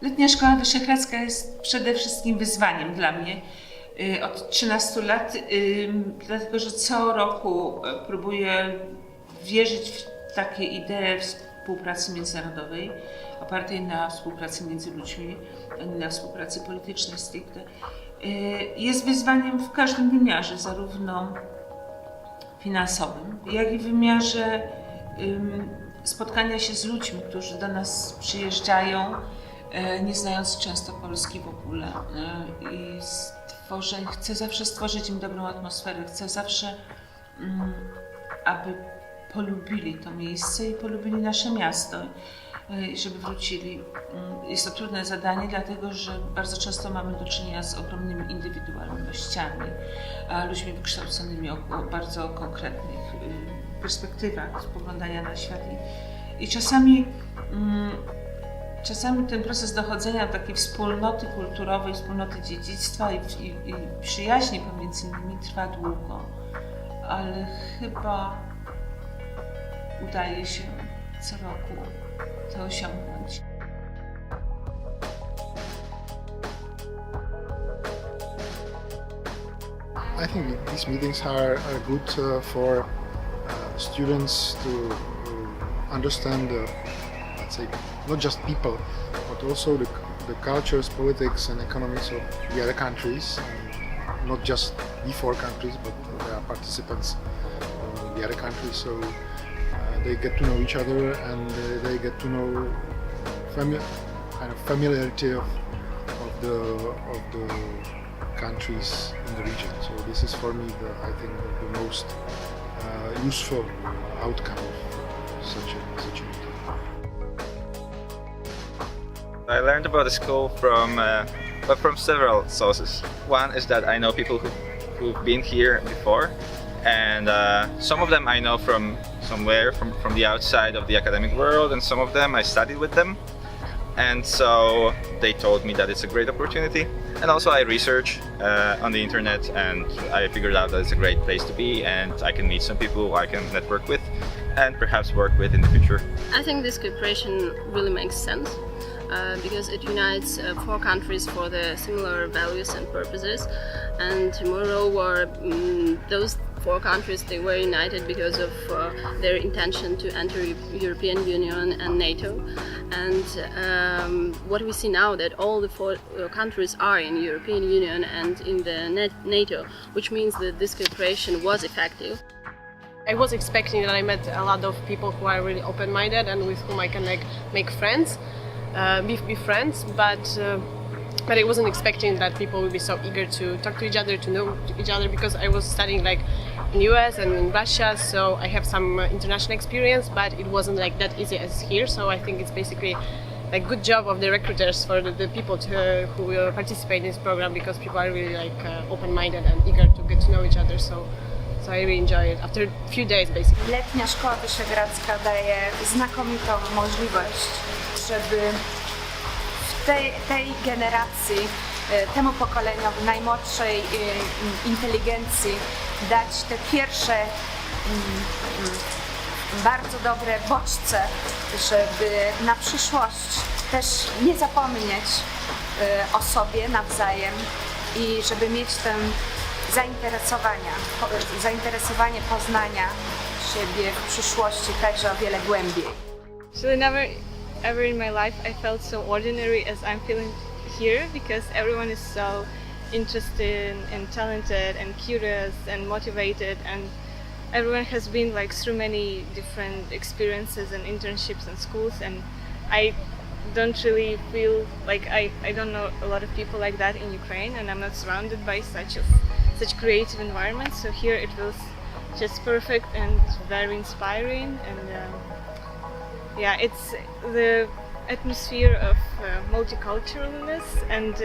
Letnia Szkoła Wyszehradzka jest przede wszystkim wyzwaniem dla mnie od 13 lat, dlatego że co roku próbuję wierzyć w takie idee współpracy międzynarodowej, opartej na współpracy między ludźmi, a nie na współpracy politycznej stricte. Jest wyzwaniem w każdym wymiarze, zarówno finansowym, jak i w wymiarze spotkania się z ludźmi, którzy do nas przyjeżdżają, nie znając często Polski w ogóle. I chcę zawsze stworzyć im dobrą atmosferę, chcę zawsze, aby polubili to miejsce i polubili nasze miasto, żeby wrócili. Jest to trudne zadanie, dlatego że bardzo często mamy do czynienia z ogromnymi indywidualnościami, ludźmi wykształconymi o bardzo konkretnych perspektywach spoglądania na świat. I czasami ten proces dochodzenia do takiej wspólnoty kulturowej, wspólnoty dziedzictwa i przyjaźni pomiędzy nimi trwa długo, ale chyba udaje się co roku to osiągnąć. I think these meetings are good for students to understand, let's say, not just people, but also the cultures, politics and economies of the other countries, and not just the four countries, but there are participants in the other countries, so they get to know each other and they get to know kind of familiarity of the countries in the region. So this is for me, I think, the most useful outcome of such a meeting. I learned about the school from several sources. One is that I know people who've been here before, and some of them I know from somewhere, from the outside of the academic world, and some of them I studied with them. And so they told me that it's a great opportunity. And also I researched on the internet, and I figured out that it's a great place to be, and I can meet some people who I can network with and perhaps work with in the future. I think this cooperation really makes sense because it unites four countries for the similar values and purposes, and moreover those four countries, they were united because of their intention to enter European Union and NATO. And what we see now, that all the four countries are in European Union and in the NATO, which means that this cooperation was effective. I was expecting that I met a lot of people who are really open-minded and with whom I can make friends, be friends, but I wasn't expecting that people would be so eager to talk to each other, to know each other, because I was studying in US and in Russia, so I have some international experience, but it wasn't that easy as here. So I think it's basically a good job of the recruiters for the people who will participate in this program, because people are really open-minded and eager to get to know each other. So I really enjoy it after a few days basically. Letnia Szkoła Wyszehradzka daje znakomitą możliwość, żeby w tej generacji, temu pokoleniowi, najmłodszej inteligencji dać te pierwsze bardzo dobre bodźce, żeby na przyszłość też nie zapomnieć o sobie nawzajem i żeby mieć ten zainteresowanie poznania siebie w przyszłości także o wiele głębiej. Actually, never ever in my life I felt so ordinary as I'm feeling here, because everyone is so interested and talented and curious and motivated, and everyone has been through many different experiences and internships and schools, and I don't really feel I don't know a lot of people like that in Ukraine, and I'm not surrounded by such creative environment. So here it feels just perfect and very inspiring, and it's the atmosphere of multiculturalness and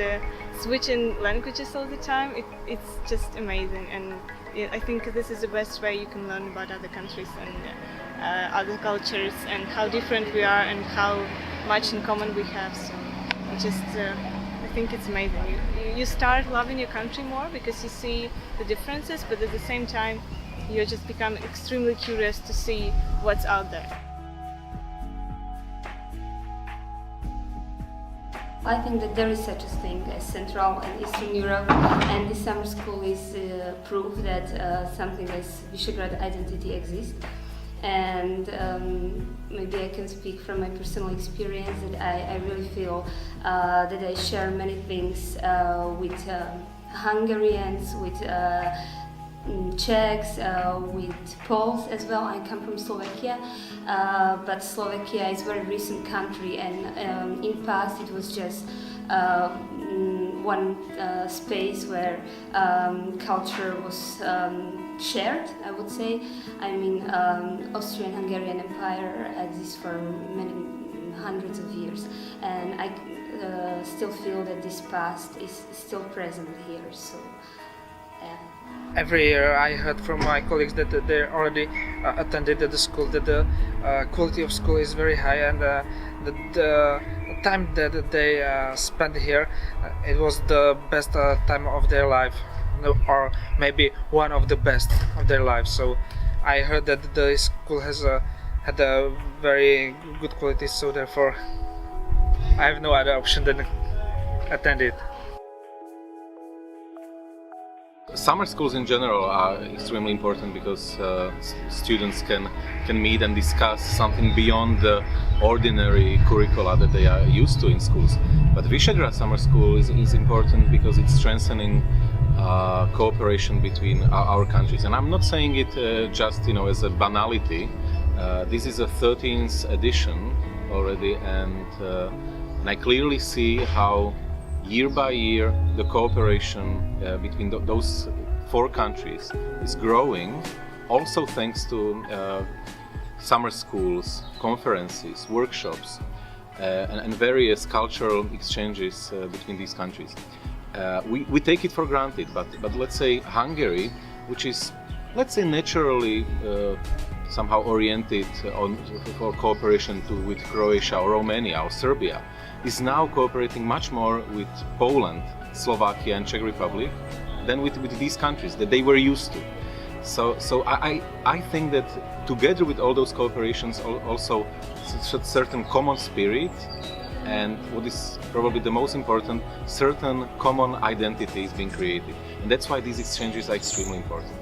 switching languages all the time. It's just amazing, and I think this is the best way you can learn about other countries and other cultures and how different we are and how much in common we have. So I think it's amazing. You start loving your country more because you see the differences, but at the same time you just become extremely curious to see what's out there. I think that there is such a thing as Central and Eastern Europe, and this summer school is proof that something as Visegrad identity exists. And maybe I can speak from my personal experience that I really feel that I share many things with Hungarians, with Czechs, with Poles as well. I come from Slovakia, but Slovakia is a very recent country, and in past it was just one space where culture was shared, I would say. I mean, Austrian-Hungarian Empire exists for many hundreds of years, and I still feel that this past is still present here. So, yeah. Every year I heard from my colleagues that they already attended the school, that the quality of school is very high, and the time that they spent here, it was the best time of their life, or maybe one of the best of their life. So I heard that the school has had a very good quality, so therefore I have no other option than attend it. Summer schools in general are extremely important because students can meet and discuss something beyond the ordinary curricula that they are used to in schools. But Visegrad Summer School is important because it's strengthening cooperation between our countries. And I'm not saying it just as a banality. This is a 13th edition already, and I clearly see how year by year the cooperation between those four countries is growing, also thanks to summer schools, conferences, workshops, and various cultural exchanges between these countries. We take it for granted, but let's say Hungary, which is, let's say, naturally somehow oriented for cooperation with Croatia or Romania or Serbia, is now cooperating much more with Poland, Slovakia and Czech Republic than with these countries that they were used to. So I think that together with all those cooperations also certain common spirit, and what is probably the most important, certain common identity is being created. And that's why these exchanges are extremely important.